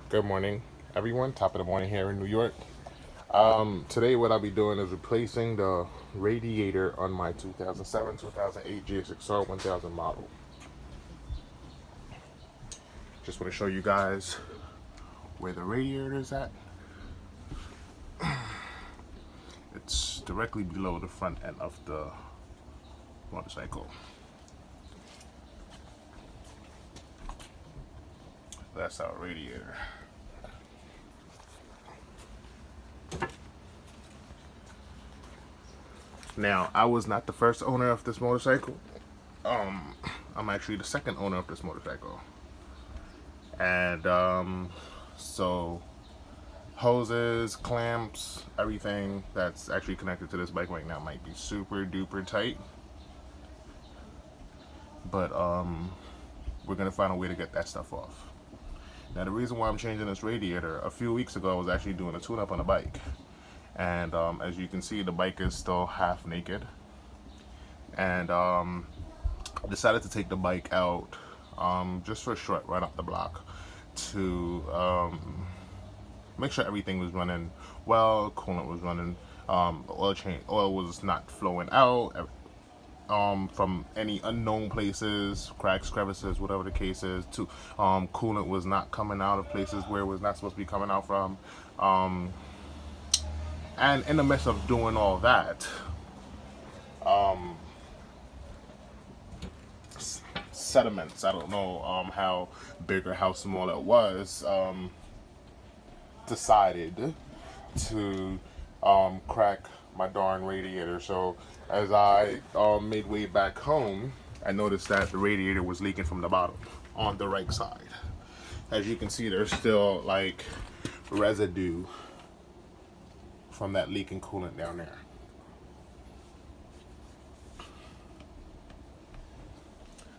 Good morning, everyone. Top of the morning here in New York. Today, what I'll be doing is replacing the radiator on my 2007-2008 GSXR 1000 model. Just want to show you guys where the radiator is at. It's directly below the front end of the motorcycle. That's our radiator. Now, I was not the first owner of this motorcycle. I'm actually the second owner of this motorcycle. And so hoses, clamps, everything that's actually connected to this bike right now might be super duper tight. But we're gonna find a way to get that stuff off. Now the reason why I'm changing this radiator, a few weeks ago I was actually doing a tune-up on a bike. And as you can see, the bike is still half naked. And decided to take the bike out just for a short run up the block to make sure everything was running well, coolant was running, oil was not flowing out from any unknown places, cracks, crevices, whatever the case is. To coolant was not coming out of places where it was not supposed to be coming out from. And in the midst of doing all that, sediments, I don't know how big or how small it was, decided to crack my darn radiator. So as I made way back home, I noticed that the radiator was leaking from the bottom on the right side. As you can see, there's still like residue from that leaking coolant down there.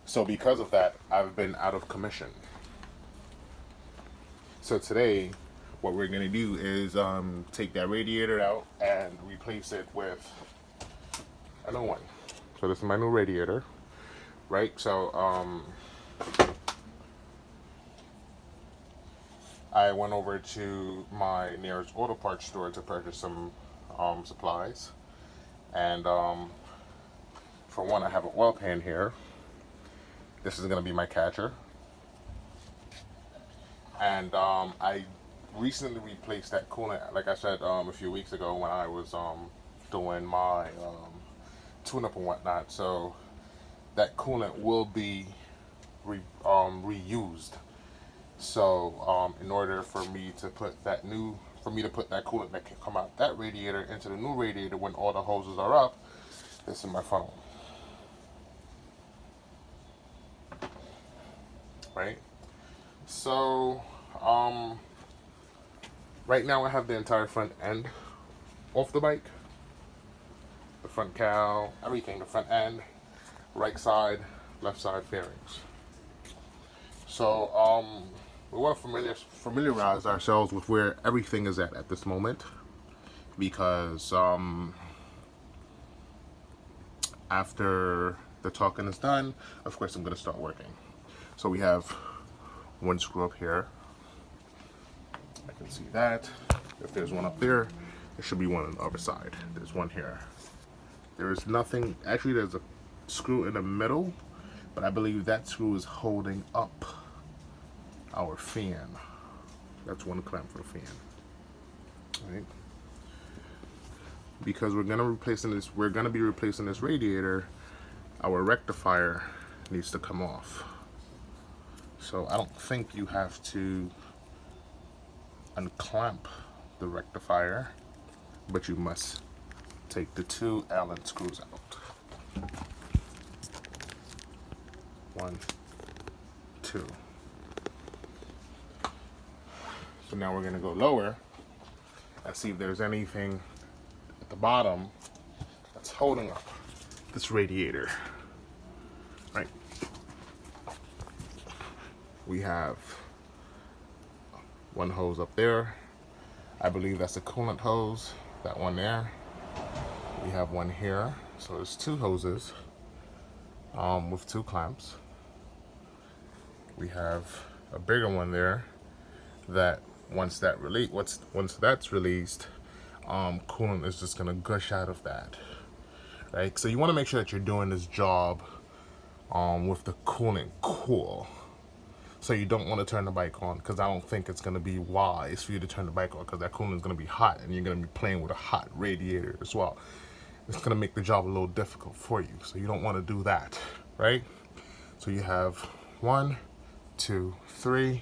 So because of that, I've been out of commission. So today, what we're gonna do is take that radiator out and replace it with a new one. So this is my new radiator, right? So I went over to my nearest auto parts store to purchase some supplies, and for one, I have an oil pan here. This is gonna be my catcher, and I recently replaced that coolant. Like I said a few weeks ago when I was doing my tune-up and whatnot. So that coolant will be reused. So in order for me to put that coolant that can come out that radiator into the new radiator when all the hoses are up, this is my funnel. Right? So right now I have the entire front end off the bike. The front cowl, everything, the front end, right side, left side fairings. So we want to familiarize ourselves with where everything is at this moment, because after the talking is done, of course I'm going to start working. So we have one screw up here. I can see that. If there's one up there, there should be one on the other side. There's one here. There is nothing, actually there's a screw in the middle, but I believe that screw is holding up our fan. That's one clamp for the fan. Right? Because we're gonna be replacing this radiator, our rectifier needs to come off. So I don't think you have to unclamp the rectifier, but you must take the two Allen screws out. 1, 2. So now we're gonna go lower and see if there's anything at the bottom that's holding up this radiator. Right. We have one hose up there. I believe that's a coolant hose, that one there. We have one here. So there's two hoses with two clamps. We have a bigger one there. that once that's released, coolant is just gonna gush out of that, right? So you want to make sure that you're doing this job with the coolant cool. So you don't want to turn the bike on, because I don't think it's going to be wise for you to turn the bike on, because that coolant is going to be hot and you're going to be playing with a hot radiator as well. It's going to make the job a little difficult for you. So you don't want to do that, right? So you have 1, 2, 3.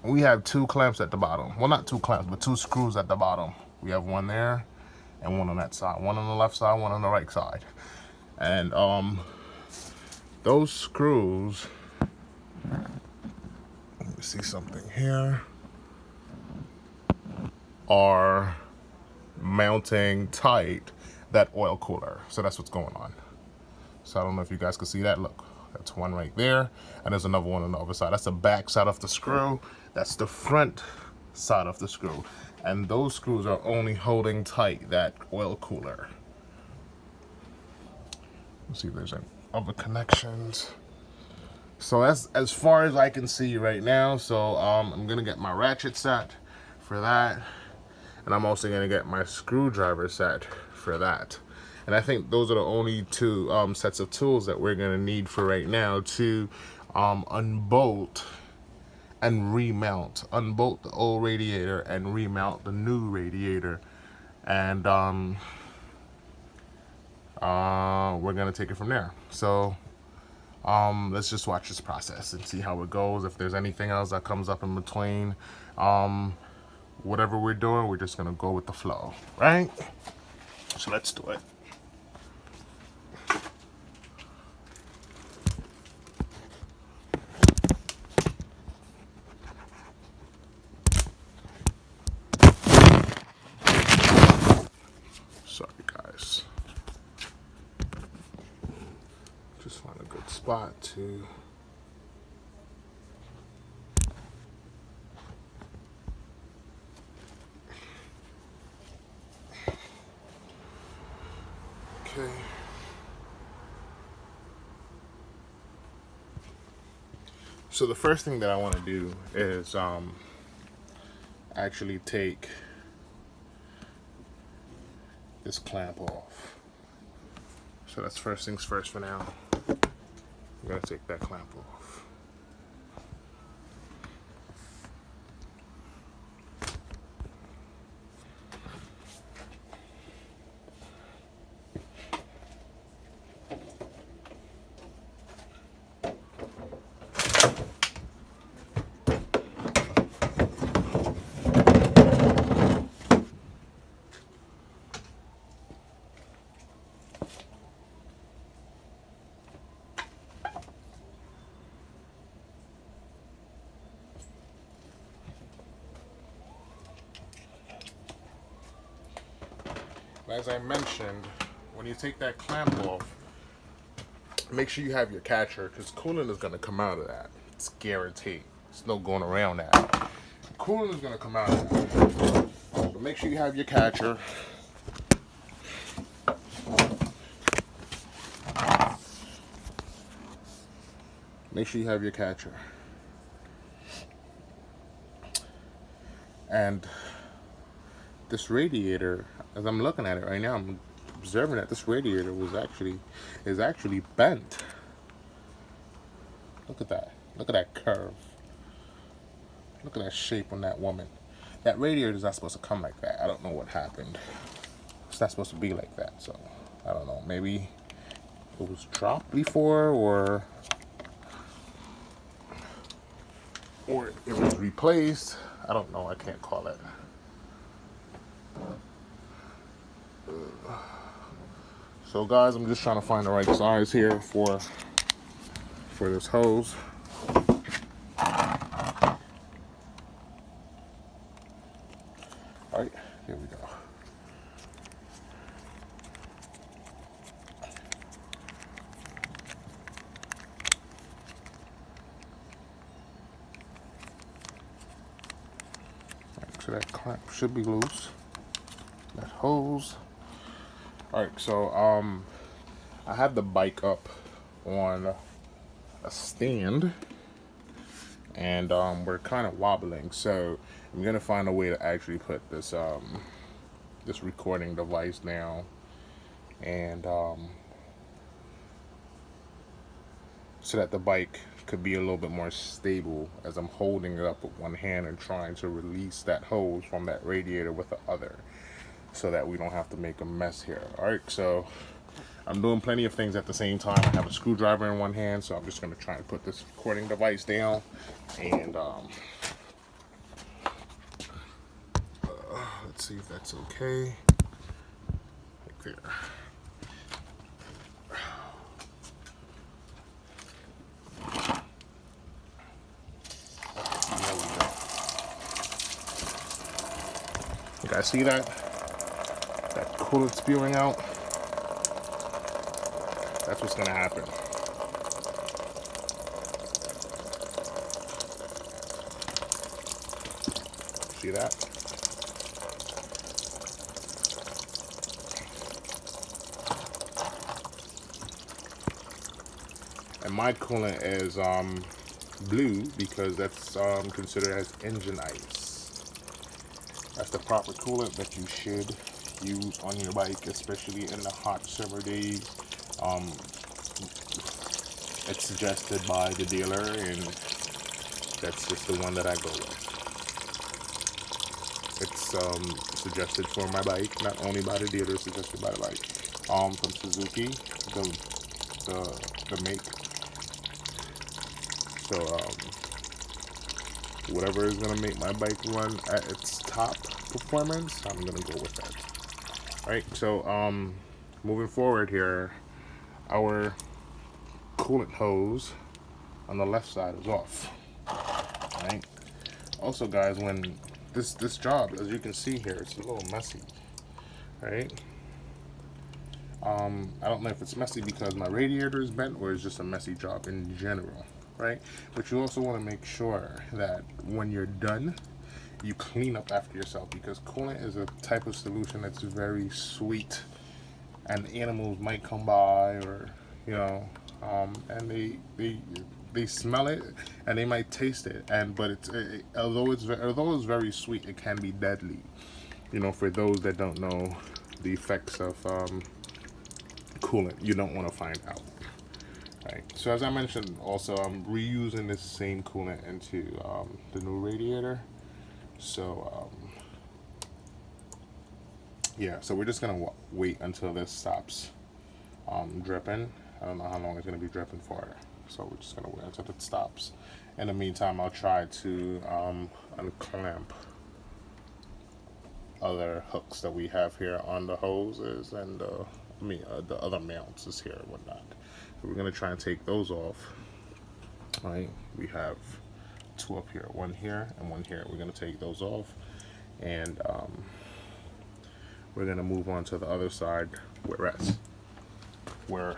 We have 2 clamps at the bottom. Well, not 2 clamps, but 2 screws at the bottom. We have 1 there and 1 on that side. 1 on the left side, 1 on the right side. And those screws, let me see something here, are mounting tight that oil cooler. So that's what's going on. So I don't know if you guys can see that. Look, that's one right there, and there's another one on the other side. That's the back side of the screw. That's the front side of the screw. And those screws are only holding tight that oil cooler. Let's see if there's any other connections. So that's as far as I can see right now. So I'm gonna get my ratchet set for that, and I'm also gonna get my screwdriver set for that. And I think those are the only 2 sets of tools that we're gonna need for right now to unbolt and remount. Unbolt the old radiator and remount the new radiator. And we're gonna take it from there. So let's just watch this process and see how it goes. If there's anything else that comes up in between, whatever we're doing, we're just gonna go with the flow, right? So let's do it. Sorry guys. Just find a good spot to okay. So the first thing that I want to do is actually take this clamp off. So that's first things first for now. I'm gonna take that clamp off. As I mentioned, when you take that clamp off, make sure you have your catcher, because coolant is going to come out of that. It's guaranteed. There's no going around that. Coolant is going to come out of that. But make sure you have your catcher. Make sure you have your catcher. And this radiator, as I'm looking at it right now, I'm observing that this radiator is actually bent. Look at that. Look at that curve. Look at that shape on that woman. That radiator is not supposed to come like that. I don't know what happened. It's not supposed to be like that. So I don't know. Maybe it was dropped before, or it was replaced. I don't know. I can't call it. So guys, I'm just trying to find the right size here for this hose. All right, here we go. So that clamp should be loose. That hose. Alright, so I have the bike up on a stand, and we're kind of wobbling. So I'm gonna find a way to actually put this this recording device down, and so that the bike could be a little bit more stable as I'm holding it up with one hand and trying to release that hose from that radiator with the other, so that we don't have to make a mess here. Alright, so I'm doing plenty of things at the same time. I have a screwdriver in one hand, so I'm just going to try and put this recording device down, and let's see if that's okay. Right there. There we go. You guys see that? That coolant spewing out? That's what's gonna happen. See that? And my coolant is blue because that's considered as engine ice. That's the proper coolant that you should use on your bike, especially in the hot summer days. It's suggested by the dealer, and that's just the one that I go with. It's suggested for my bike, not only by the dealer, suggested by the bike. From Suzuki, the make. So whatever is gonna make my bike run at its top performance, I'm gonna go with that. Right. So moving forward here, our coolant hose on the left side is off. Right. Also, guys, when this job, as you can see here, it's a little messy. Right. I don't know if it's messy because my radiator is bent or it's just a messy job in general. Right. But you also want to make sure that when you're done, you clean up after yourself, because coolant is a type of solution that's very sweet, and animals might come by, or and they smell it and they might taste it, but although it's very sweet, it can be deadly. For those that don't know the effects of coolant, you don't want to find out. Right. So as I mentioned, also I'm reusing this same coolant into the new radiator. So yeah, so we're just gonna wait until this stops dripping. I don't know how long it's gonna be dripping for, so we're just gonna wait until it stops. In the meantime, I'll try to unclamp other hooks that we have here on the hoses, and the other mounts is here and whatnot. So we're gonna try and take those off. All right, we have two up here, one here and one here. We're gonna take those off, and we're gonna move on to the other side where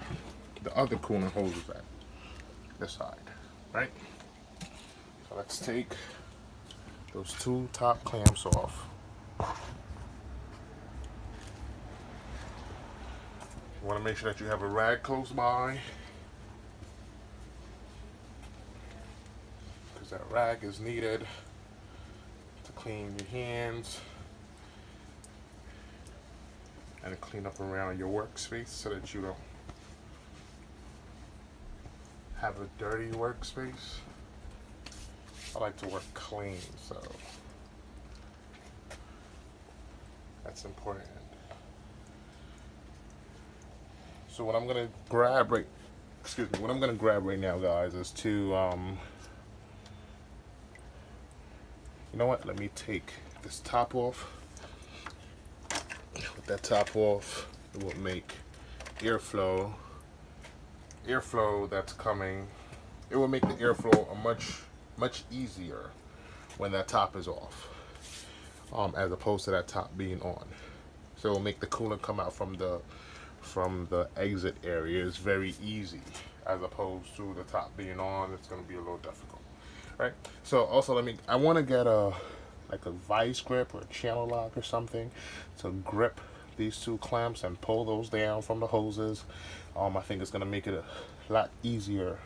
the other coolant hose is at, this side, right? So let's take those two top clamps off. You want to make sure that you have a rag close by, because that rag is needed to clean your hands and to clean up around your workspace so that you don't have a dirty workspace. I like to work clean, so that's important. So what I'm gonna grab right now, guys, is to you know what? Let me take this top off. With that top off, it will make airflow that's coming. It will make the airflow much easier when that top is off, as opposed to that top being on. So it will make the coolant come out from the exit area. It's very easy, as opposed to the top being on. It's going to be a little difficult, right? So also I want to get a vice grip or a channel lock or something to grip these two clamps and pull those down from the hoses. I think it's going to make it a lot easier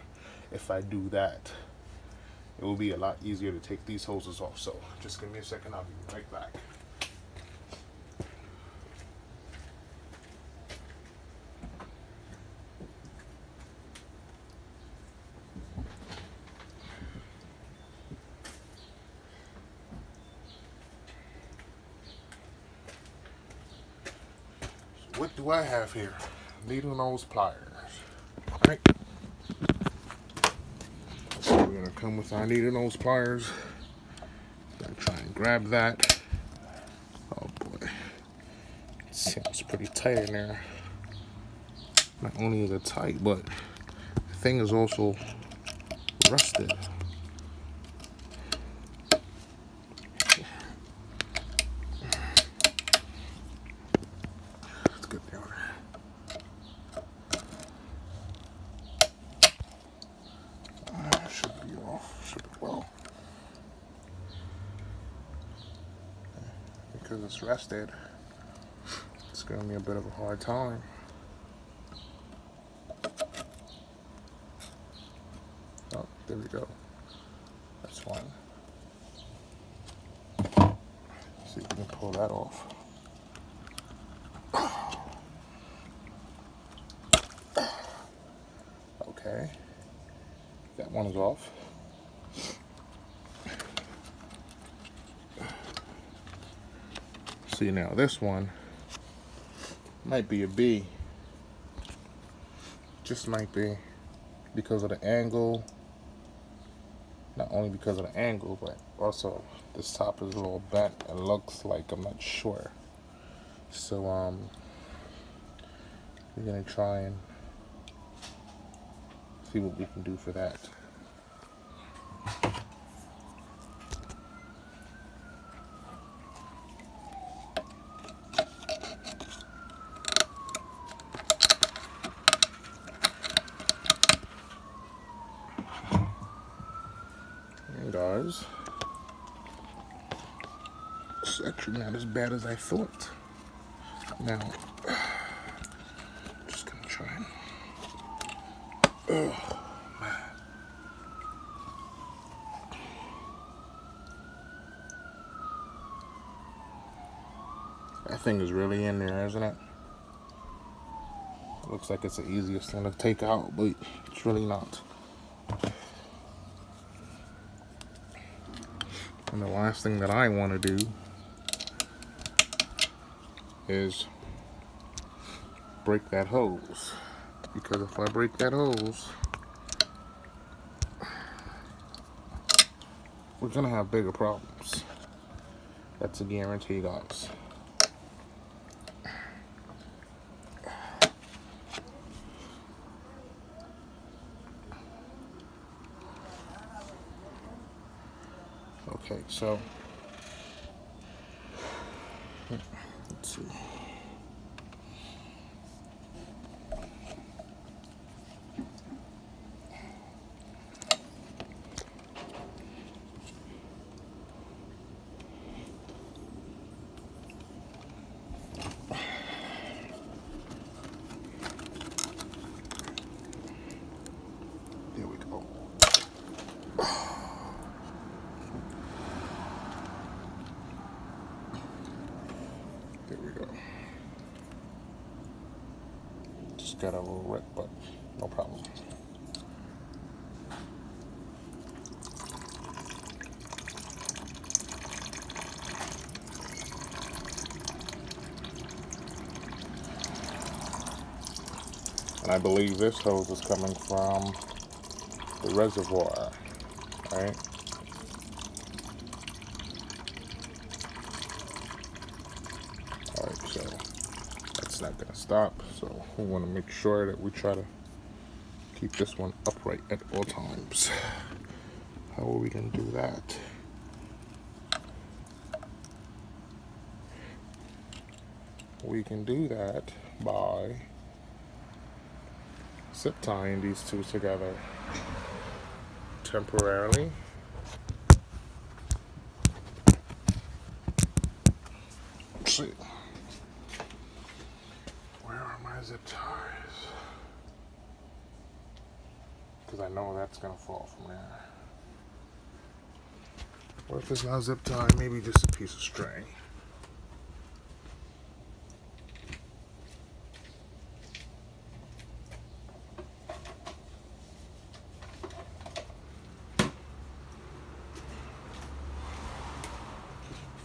if I do that, it will be a lot easier to take these hoses off. So just give me a second, I'll be right back. So what do I have here? Needle nose pliers. All right. So we're gonna come with our needle nose pliers. Gonna try and grab that. Oh boy, it sounds pretty tight in there. Not only is it tight, but the thing is also rusted. Let's get down there. Should be off. Should be well. Because it's rusted, it's gonna be a bit of a hard time. Oh, there we go. That's fine. See if we can pull that off. Okay, that one is off. See, now this one might be a B. Just might be because of the angle. Not only because of the angle, but also this top is a little bent. It looks like, I'm not sure. So we're gonna try and see what we can do for that. And guys, it's actually not as bad as I thought. Now, just gonna try and, oh man. That thing is really in there, isn't it? Looks like it's the easiest thing to take out, but it's really not. And the last thing that I want to do is break that hose, because if I break that hose, we're gonna have bigger problems. That's a guarantee, guys. Okay, so let's see. There we go. There we go. Just got a little rip, but no problem. And I believe this hose is coming from the reservoir, right? Alright, so that's not gonna stop. So we want to make sure that we try to keep this one upright at all times. How are we gonna do that? We can do that by zip tying these two together temporarily. Let's see. Where are my zip ties? Because I know that's gonna fall from there. Or if it's not zip tied, maybe just a piece of string.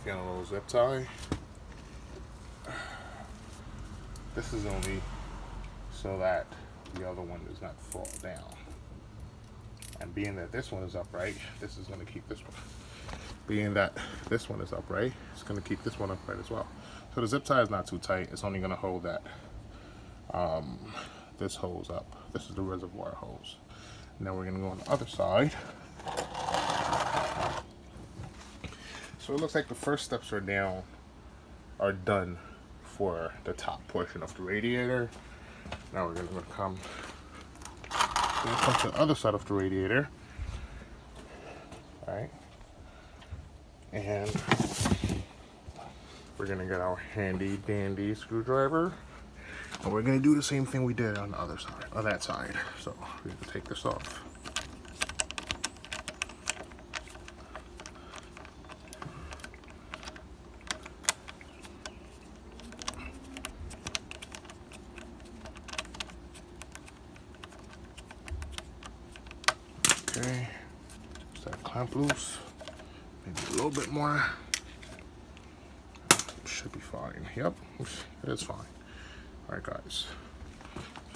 Feeling a little zip tie. This is only so that the other one does not fall down. And being that this one is upright, this is going to keep this one. Being that this one is upright, it's going to keep this one upright as well. So the zip tie is not too tight. It's only going to hold that this hose up. This is the reservoir hose. Now we're going to go on the other side. So it looks like the first steps are done for the top portion of the radiator. Now we're going to come to the other side of the radiator. All right. And we're going to get our handy dandy screwdriver. And we're going to do the same thing we did on the other side, on that side. So we're going to take this off. Okay, just that clamp loose, maybe a little bit more. Should be fine. Yep, it is fine. All right, guys.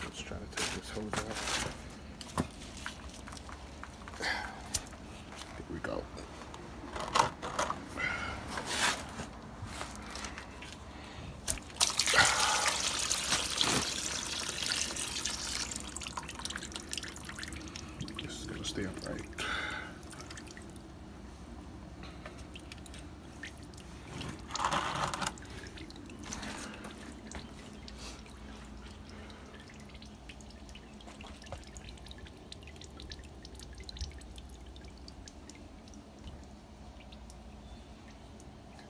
Let's try to take this hose off. Here we go. This is gonna stay upright.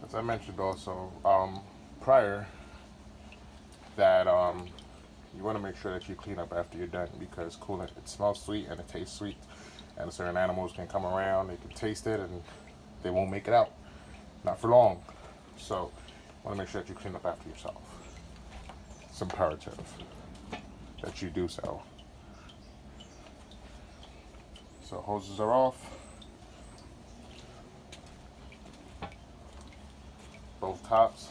As I mentioned also prior, that you want to make sure that you clean up after you're done, because coolant, it smells sweet and it tastes sweet, and certain animals can come around, they can taste it, and they won't make it out, not for long. So you want to make sure that you clean up after yourself. It's imperative that you do so. So hoses are off. Both tops.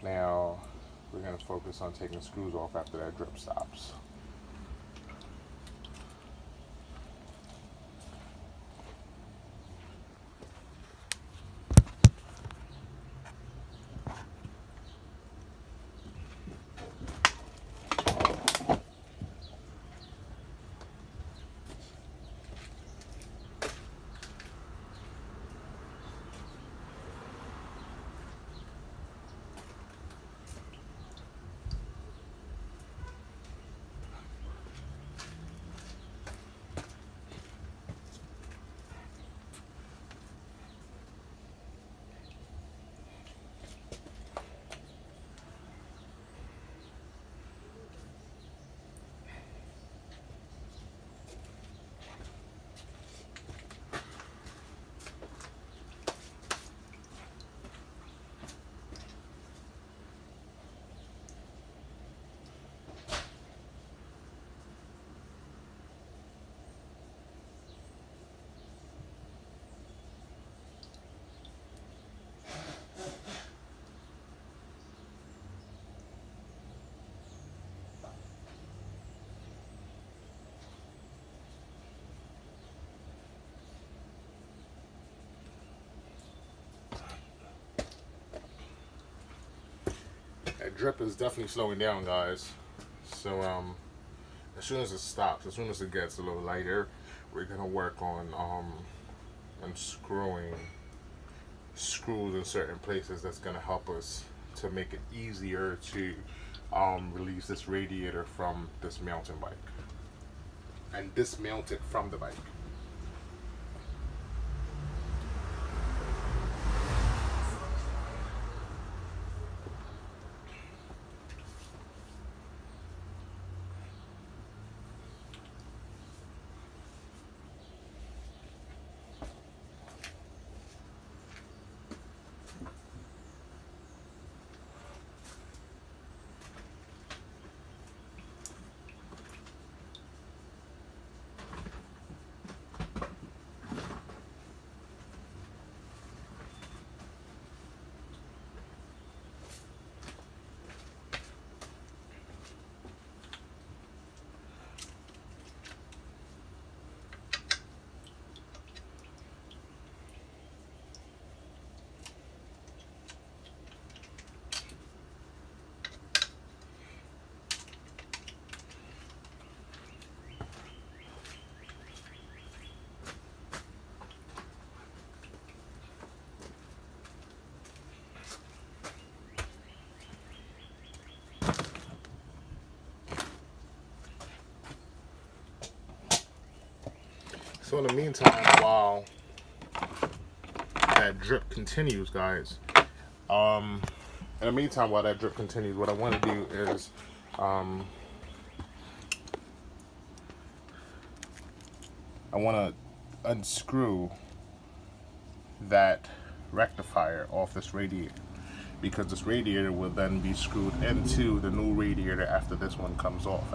Now we're going to focus on taking screws off after that drip stops. That drip is definitely slowing down, guys. So as soon as it stops, as soon as it gets a little lighter, we're gonna work on unscrewing screws in certain places. That's gonna help us to make it easier to release this radiator from this mountain bike and dismount it from the bike. So in the meantime, while that drip continues, guys, in the meantime, while that drip continues, what I want to do is I want to unscrew that rectifier off this radiator, because this radiator will then be screwed into the new radiator after this one comes off.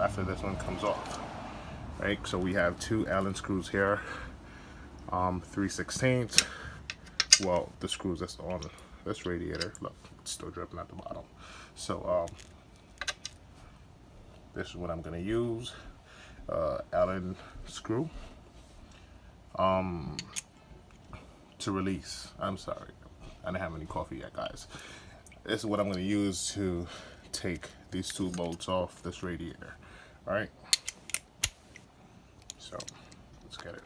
Right, so we have two Allen screws here, 3/16. Well, the screws that's on this radiator, look, it's still dripping at the bottom. So this is what I'm gonna use, Allen screw to release. I'm sorry, I didn't have any coffee yet, guys. This is what I'm gonna use to take these two bolts off this radiator. All right, so let's get it.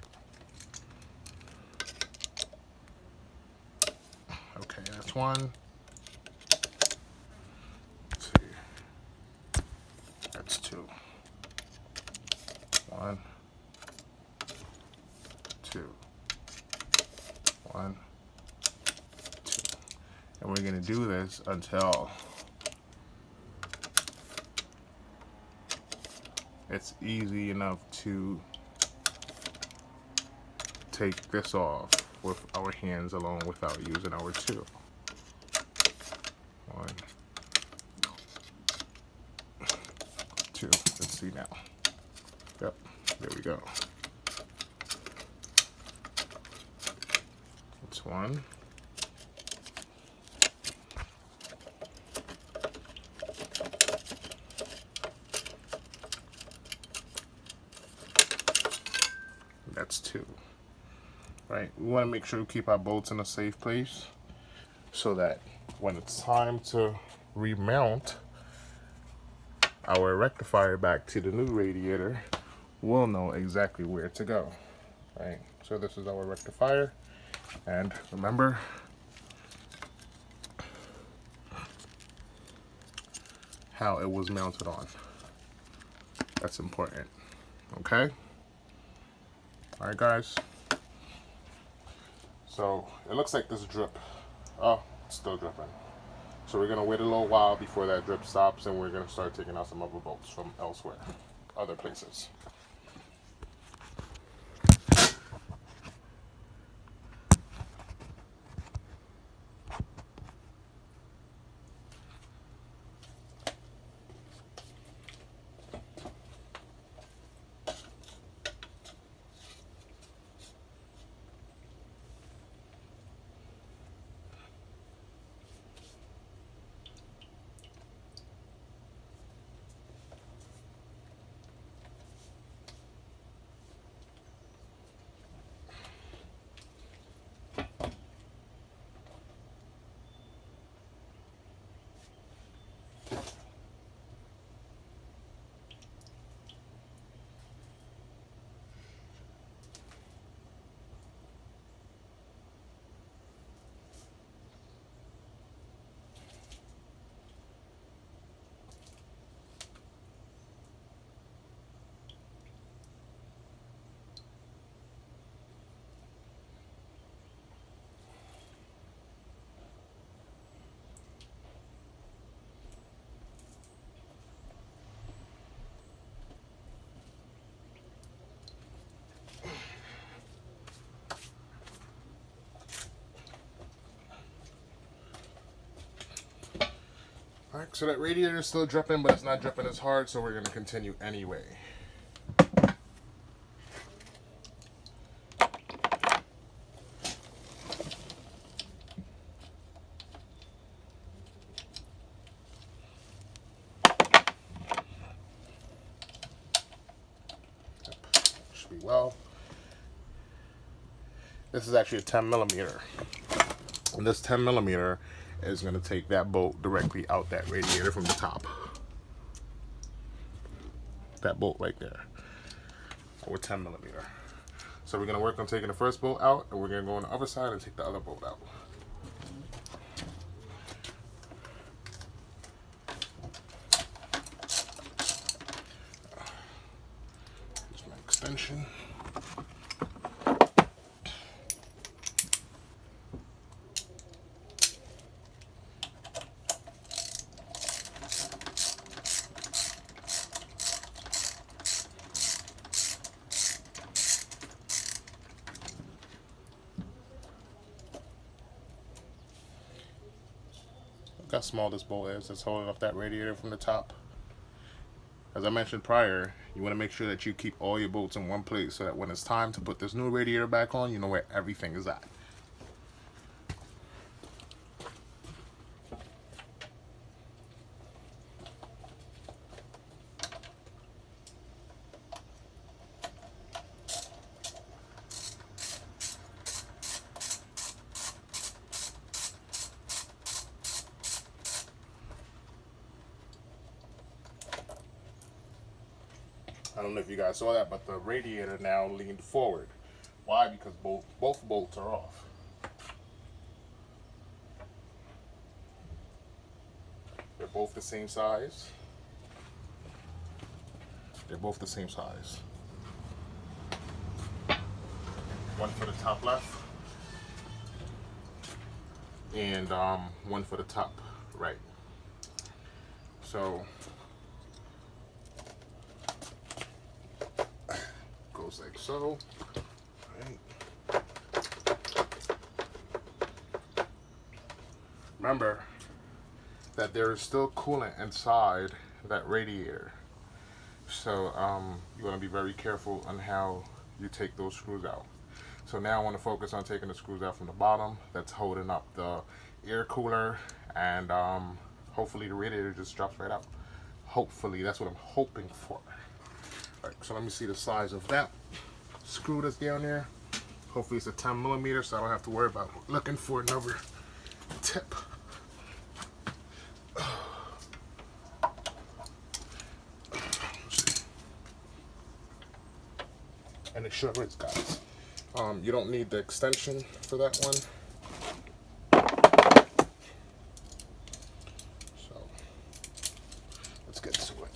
Okay, that's one. Let's see. That's two. One, two. One, two. And we're gonna do this until it's easy enough to take this off with our hands alone without using our tool. One, two. Let's see now. Yep, there we go. That's one. That's two. Right, we want to make sure we keep our bolts in a safe place so that when it's time to remount our rectifier back to the new radiator, we'll know exactly where to go. Right, so this is our rectifier, and remember, how it was mounted on. That's important. Okay? Alright, guys. So it looks like this drip, oh, it's still dripping. So we're gonna wait a little while before that drip stops, and we're gonna start taking out some other bolts from elsewhere, other places. Alright, so that radiator is still dripping, but it's not dripping as hard, so we're going to continue anyway. Should be well. This is actually a 10 millimeter. And this 10 millimeter is going to take that bolt directly out that radiator from the top. That bolt right there. With 10 millimeter. So we're going to work on taking the first bolt out, and we're going to go on the other side and take the other bolt out. Here's my extension. Look how small this bolt is that's holding up that radiator from the top. As I mentioned prior, you want to make sure that you keep all your bolts in one place so that when it's time to put this new radiator back on, you know where everything is at. I don't know if you guys saw that, but the radiator now leaned forward. Why? Because both bolts are off. They're both the same size. They're both the same size. One for the top left and one for the top right. So goes like so. Right. Remember that there is still coolant inside that radiator, so you want to be very careful on how you take those screws out. So now I want to focus on taking the screws out from the bottom that's holding up the air cooler, and hopefully the radiator just drops right out. Hopefully, that's what I'm hoping for. All right, so let me see the size of that screw that's down there. Hopefully it's a 10 millimeter, so I don't have to worry about looking for another tip. And it sure is, guys. You don't need the extension for that one. So let's get to it.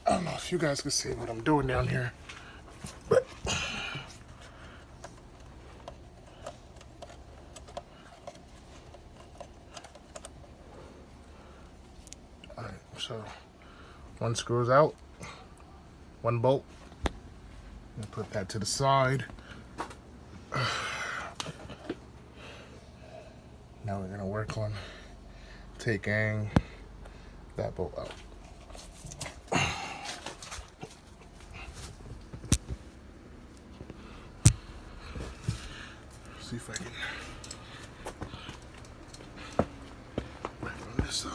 I don't know if you guys can see what I'm doing down here, but all right, so one screw is out, one bolt. I'm gonna put that to the side. Now we're gonna work on taking that bolt out. See if I can back on this side.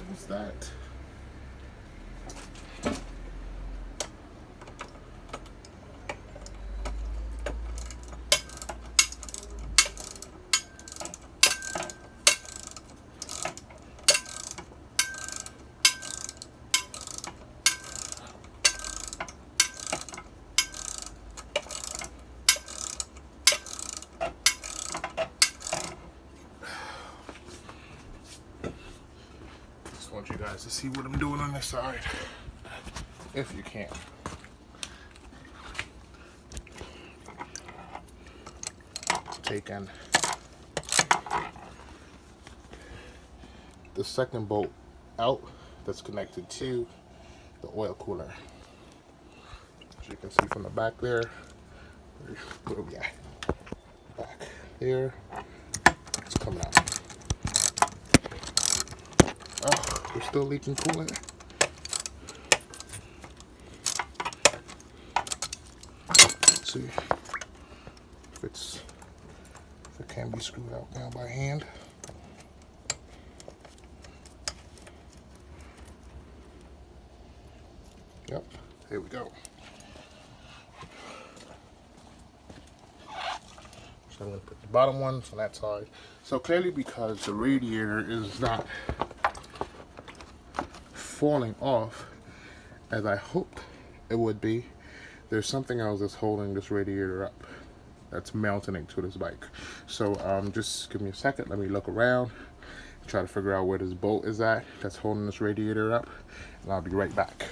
What's that? I want you guys to see what I'm doing on this side, if you can. Taking the second bolt out that's connected to the oil cooler. As you can see from the back there, where are we at? there. It's coming out. Oh, we're still leaking coolant. Let's see if it can be screwed out now by hand. Yep, here we go. So I'm going to put the bottom ones on that side. So clearly, because the radiator is not falling off as I hoped it would be, there's something else that's holding this radiator up, that's mounting it to this bike. So just give me a second, let me look around, try to figure out where this bolt is at that's holding this radiator up, and I'll be right back.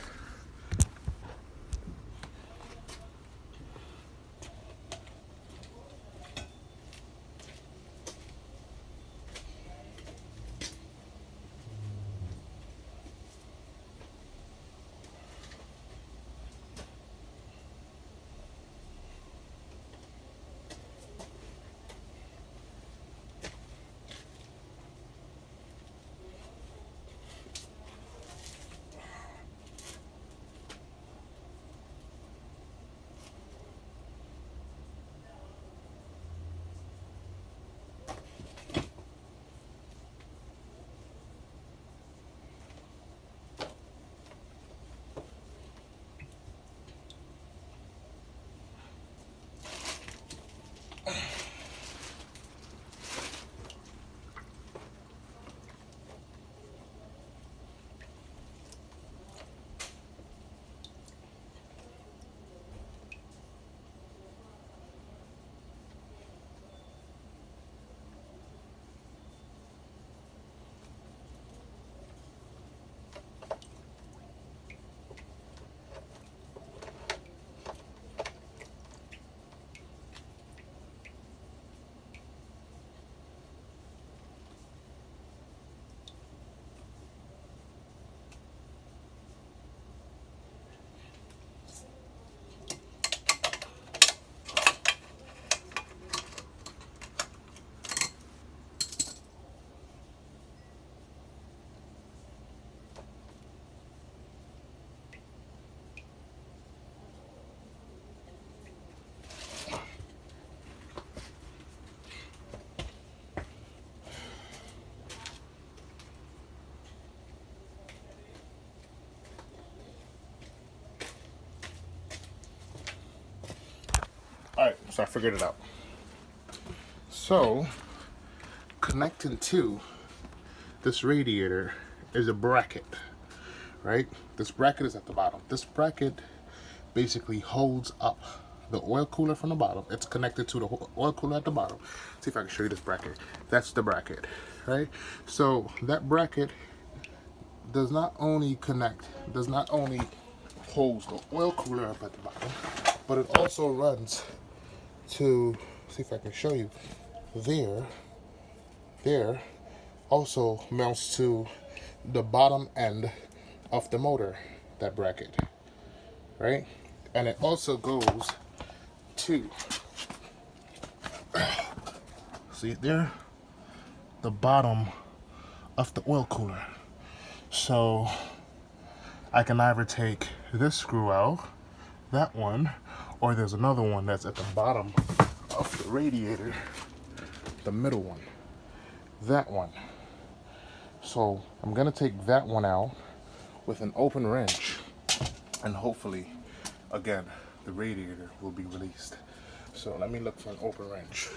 Alright, so I figured it out. So, connecting to this radiator is a bracket, right? This bracket is at the bottom. This bracket basically holds up the oil cooler from the bottom. It's connected to the oil cooler at the bottom. Let's see if I can show you this bracket. That's the bracket, right? So that bracket does not only holds the oil cooler up at the bottom, but it also runs to, see if I can show you, there also mounts to the bottom end of the motor, that bracket, right? And it also goes to, see it there, the bottom of the oil cooler. So I can either take this screw out, that one, or there's another one that's at the bottom of the radiator, the middle one, that one. So I'm gonna take that one out with an open wrench, and hopefully, again, the radiator will be released. So let me look for an open wrench.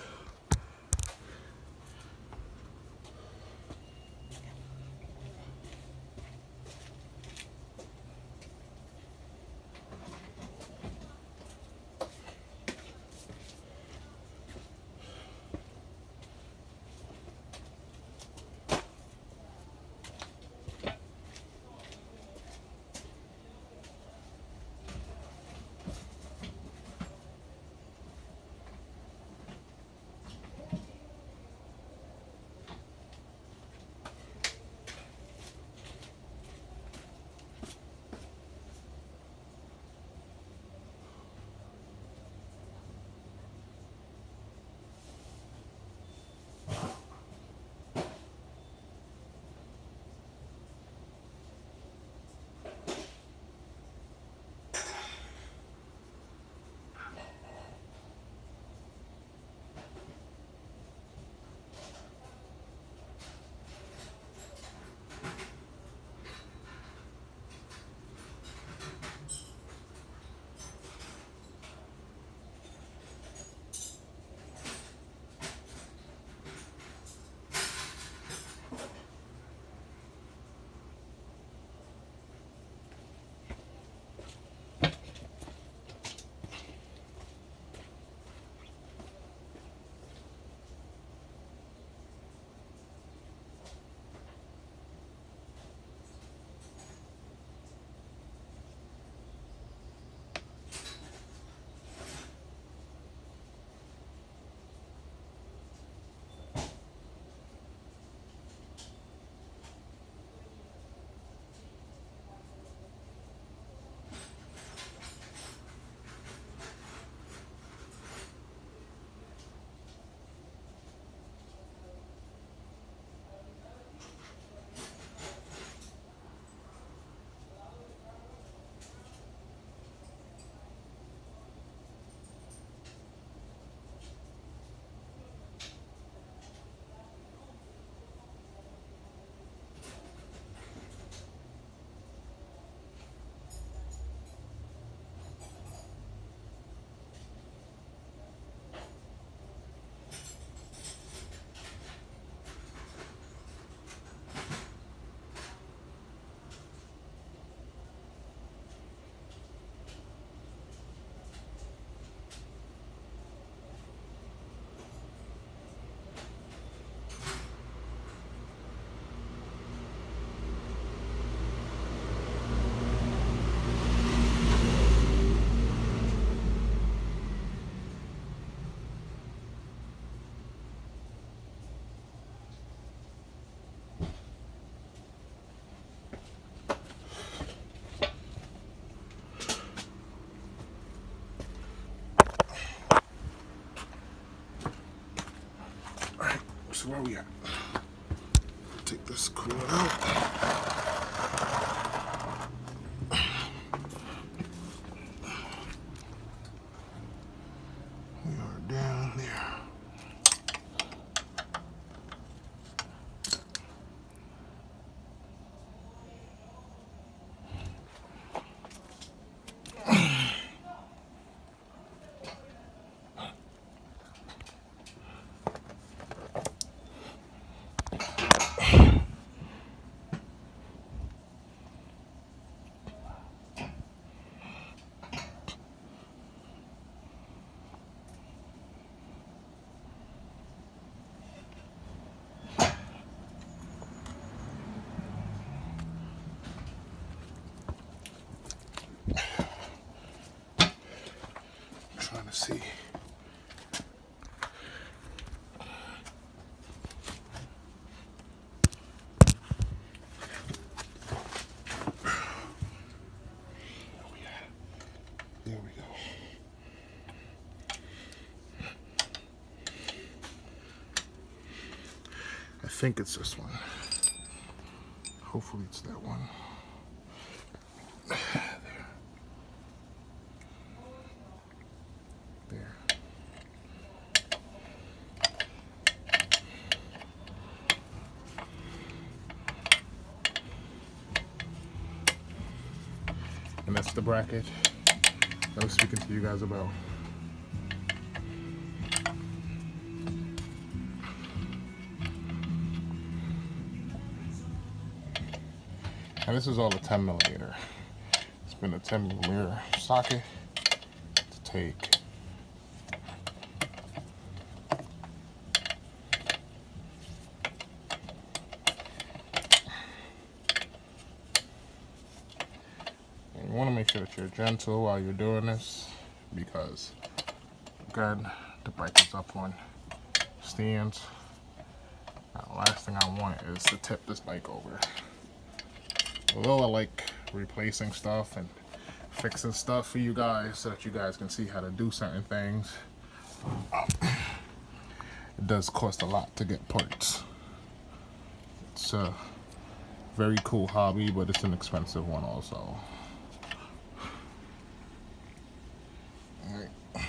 think it's this one. Hopefully it's that one. There. And that's the bracket that I was speaking to you guys about. And this is all a 10 millimeter. It's been a 10 millimeter socket to take. And you want to make sure that you're gentle while you're doing this, because again, the bike is up on stands. Now, the last thing I want is to tip this bike over. Although I like replacing stuff and fixing stuff for you guys so that you guys can see how to do certain things, it does cost a lot to get parts. It's a very cool hobby, but it's an expensive one also. Alright. I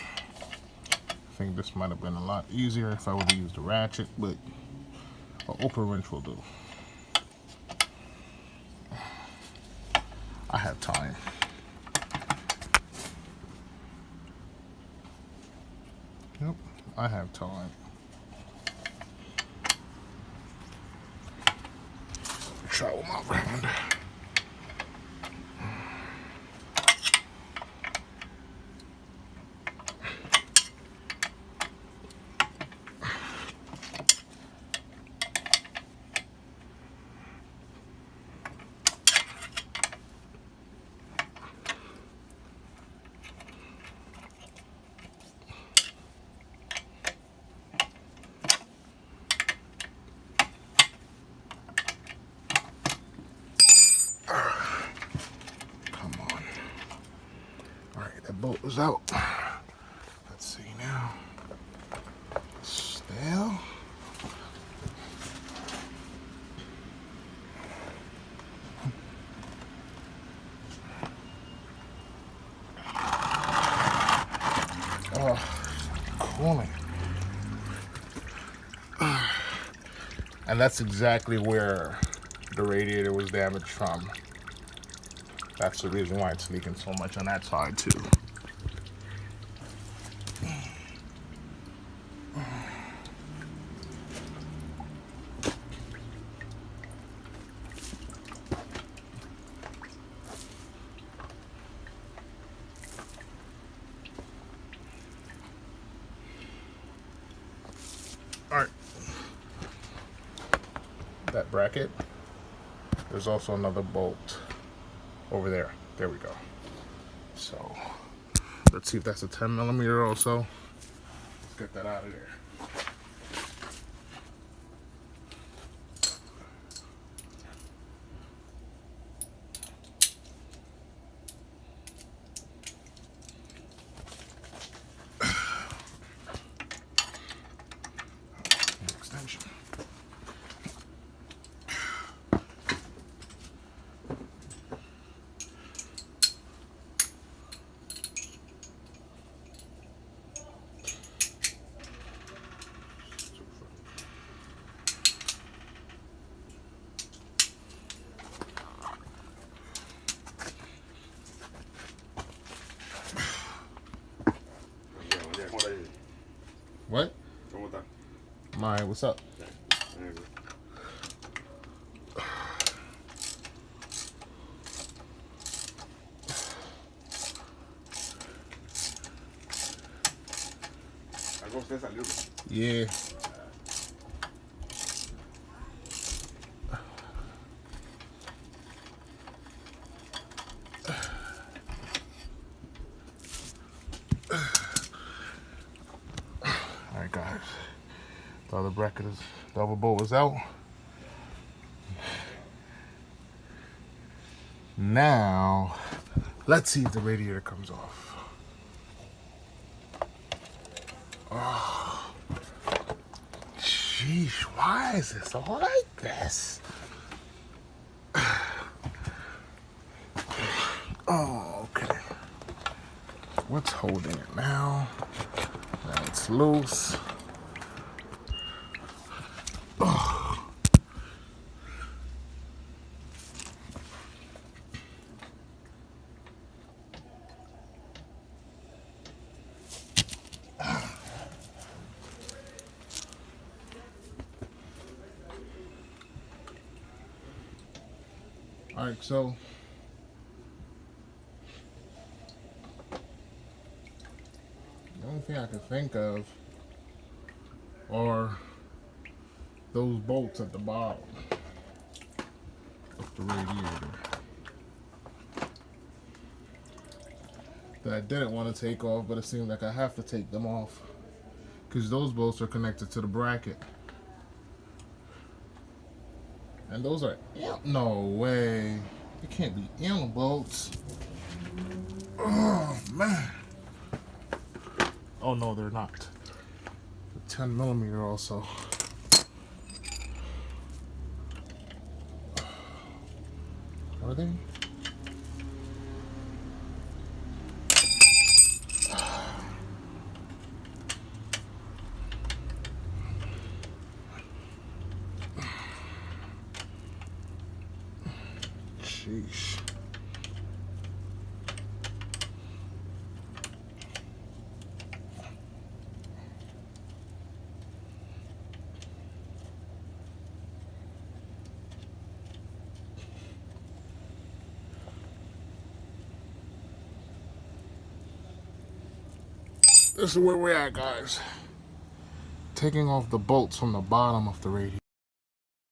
think this might have been a lot easier if I would have used a ratchet, but an open wrench will do. I have time. Yep, I have time. Try with my hand. Bolt was out. Let's see now. Still. Oh, coolant. And that's exactly where the radiator was damaged from. That's the reason why it's leaking so much on that side too. Alright, that bracket, there's also another bolt over there. There we go. So, let's see if that's a 10 millimeter also. Let's get that out of there. Extension. What? My, what's up? Yeah. Alright guys, the other bracket is, the other bolt is out. Now, let's see if the radiator comes off. Oh. Sheesh, why is this all like this? Oh, okay. What's holding it now? Now it's loose. Oh. All right, so the only thing I can think of are those bolts at the bottom of the radiator that I didn't want to take off, but it seems like I have to take them off because those bolts are connected to the bracket. And those are, no way. It can't be inner bolts. Oh, man. Oh, no, they're not. The 10mm also. Are they? Sheesh. This is where we're at, guys. Taking off the bolts from the bottom of the radiator.